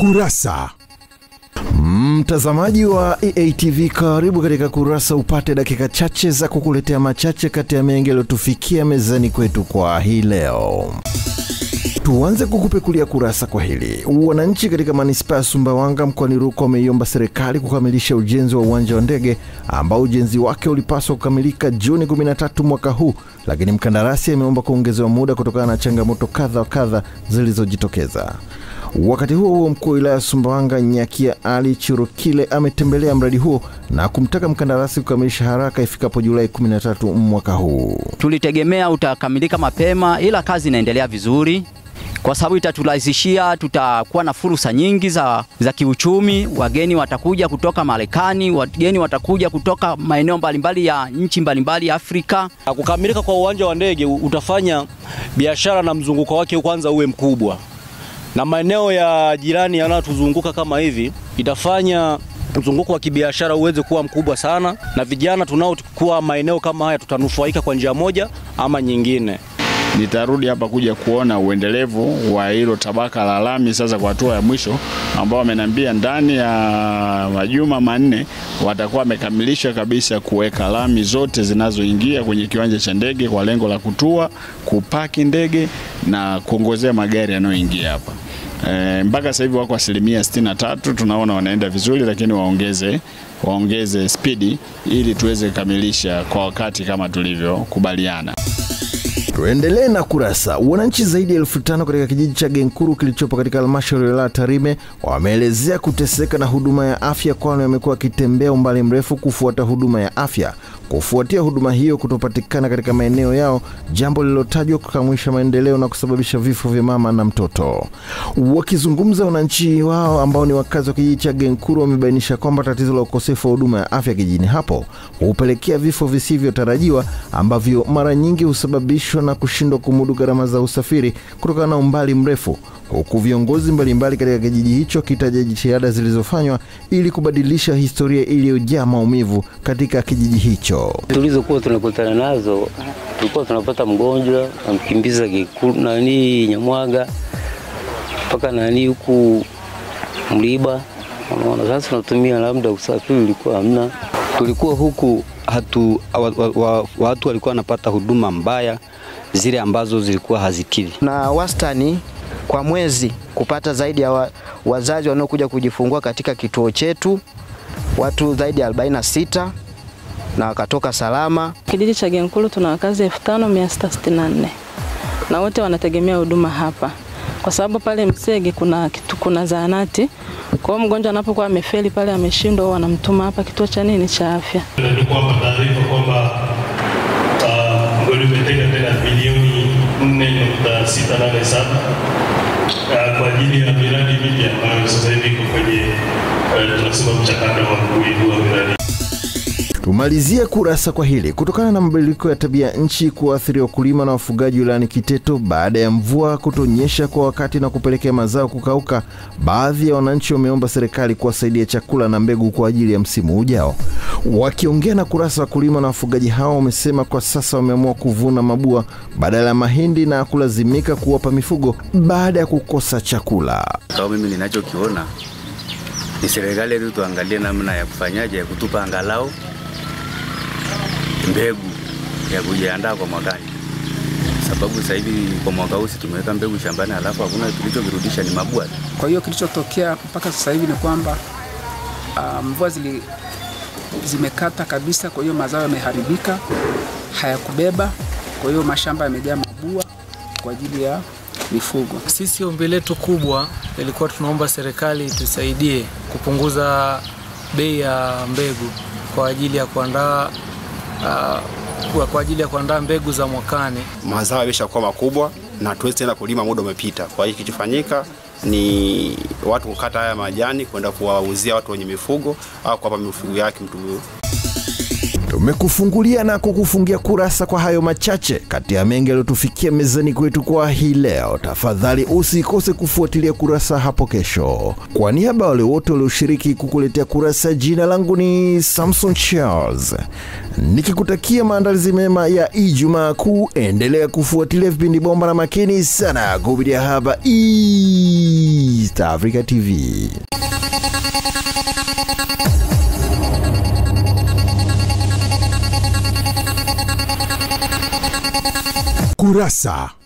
Kurasa. Mtazamaji wa EATV, karibu katika Kurasa upate dakika chache za kukuletea machache kati ya mengi yaliyotufikia mezani kwetu kwa hii leo. Tuanze kukupekulia kurasa kwa hili. Wananchi katika manispaa ya Sumbawanga mkoani Rukwa wameiomba serikali kukamilisha ujenzi wa uwanja wa ndege ambao ujenzi wake ulipaswa kukamilika Juni 13 mwaka huu, lakini mkandarasi ameomba kuongezewa muda kutokana na changamoto kadha wa kadha zilizojitokeza. Wakati huo mkuu wa wilaya Sumbawanga Nyakia Ali Chirukile ametembelea mradi huo na kumtaka mkandarasi kukamilisha haraka ifikapo Julai 13 mwaka huu. Tulitegemea utakamilika mapema, ila kazi inaendelea vizuri kwa sababu itaturahisishia, tutakuwa na fursa nyingi za kiuchumi. Wageni watakuja kutoka Marekani, wageni watakuja kutoka maeneo mbalimbali ya nchi mbalimbali Afrika. Kukamilika kwa uwanja wa ndege utafanya biashara na mzunguko wake kwanza uwe mkubwa, na maeneo ya jirani yanayotuzunguka kama hivi itafanya mzunguko wa kibiashara uweze kuwa mkubwa sana, na vijana tunaokuwa maeneo kama haya tutanufaika kwa njia moja ama nyingine. Nitarudi hapa kuja kuona uendelevu wa hilo tabaka la lami sasa kwa hatua ya mwisho, ambao wameniambia ndani ya majuma 4 watakuwa wamekamilisha kabisa kuweka lami zote zinazoingia kwenye kiwanja cha ndege kwa lengo la kutua, kupaki ndege na kuongozea magari yanayoingia hapa. Mpaka sasa hivi wako 63%, tunaona wanaenda vizuri, lakini waongeze spidi ili tuweze kukamilisha kwa wakati kama tulivyokubaliana. Tuendelee na kurasa. Wananchi zaidi ya 1500 katika kijiji cha Genkuru kilichopo katika halmashauri ya Tarime wameelezea kuteseka na huduma ya afya, kwani wamekuwa wakitembea umbali mrefu kufuata huduma ya afya kufuatia huduma hiyo kutopatikana katika maeneo yao, jambo lililotajwa kukamwisha maendeleo na kusababisha vifo vya mama na mtoto. Wakizungumza, wananchi wao ambao ni wakazi wa kijiji cha Genkuru wamebainisha kwamba tatizo la ukosefu wa huduma ya afya kijijini hapo hupelekea vifo visivyotarajiwa ambavyo mara nyingi husababishwa na kushindwa kumudu gharama za usafiri kutokana na umbali mrefu, huku viongozi mbalimbali katika kijiji hicho kitaja jitihada zilizofanywa ili kubadilisha historia iliyojaa maumivu katika kijiji hicho. Tulizokuwa tunakutana nazo, tulikuwa tunapata mgonjwa amkimbiza Nyamwaga mpaka huku Mliba. Unaona, sasa tunatumia labda usafiri ulikuwa hamna. Tulikuwa huku watu walikuwa wanapata huduma mbaya zile ambazo zilikuwa hazikidhi. Na wastani kwa mwezi kupata zaidi ya wazazi wanaokuja kujifungua katika kituo chetu watu zaidi ya 46 na wakatoka salama. Kijiji cha Genkuru tuna wakazi 5664 na wote wanategemea huduma hapa, kwa sababu pale Msege kuna zahanati. Kwa mgonjwa anapokuwa amefeli pale, ameshindwa, wanamtuma hapa kituo cha cha afya. Tulikuwa kwa taarifa kwamba mgodi umetenga tena bilioni 4.687 kwa ajili ya miradi mipya ambayo sasa hivi iko kwenye tunasema mchakato wa kuibua miradi. Tumalizia kurasa kwa hili. Kutokana na mabadiliko ya tabia nchi kuathiri wakulima na wafugaji wilayani Kiteto baada ya mvua kutonyesha kwa wakati na kupelekea mazao kukauka, baadhi ya wananchi wameomba serikali kuwasaidia chakula na mbegu kwa ajili ya msimu ujao. Wakiongea na Kurasa, wakulima na wafugaji hao wamesema kwa sasa wameamua kuvuna mabua badala ya mahindi na kulazimika kuwapa mifugo baada ya kukosa chakula. Kwa mimi ninachokiona ni serikali ndio tuangalie namna ya kufanyaje kutupa angalau mbegu ya kujiandaa kwa mwakani, sababu sasa hivi kwa mwaka huu tumeweka mbegu shambani alafu hakuna kilichokirudisha, ni mabua. Kwa hiyo kilichotokea mpaka sasa hivi ni kwamba mvua zimekata kabisa, kwa hiyo mazao yameharibika, hayakubeba, kwa hiyo mashamba yamejaa mabua kwa ajili ya mifugo. Sisi ombi letu kubwa ilikuwa tunaomba serikali tusaidie kupunguza bei ya mbegu kwa ajili ya kuandaa mbegu za mwakani. Mazao yameshakuwa makubwa na hatuwezi tena kulima, muda umepita. Kwa hiyo kilichofanyika ni watu kukata haya majani kwenda kuwauzia watu wenye mifugo au kuwapa mifugo yake mtu huyo. Tumekufungulia na kukufungia kurasa kwa hayo machache kati ya mengi yaliyotufikia mezani kwetu kwa hii leo. Tafadhali usikose kufuatilia Kurasa hapo kesho. Kwa niaba ya wale wote walioshiriki kukuletea Kurasa, jina langu ni Samson Charles, nikikutakia maandalizi mema ya Ijumaa Kuu. Endelea kufuatilia vipindi bomba na makini sana kupitia hapa EATV. East Africa TV. Kurasa.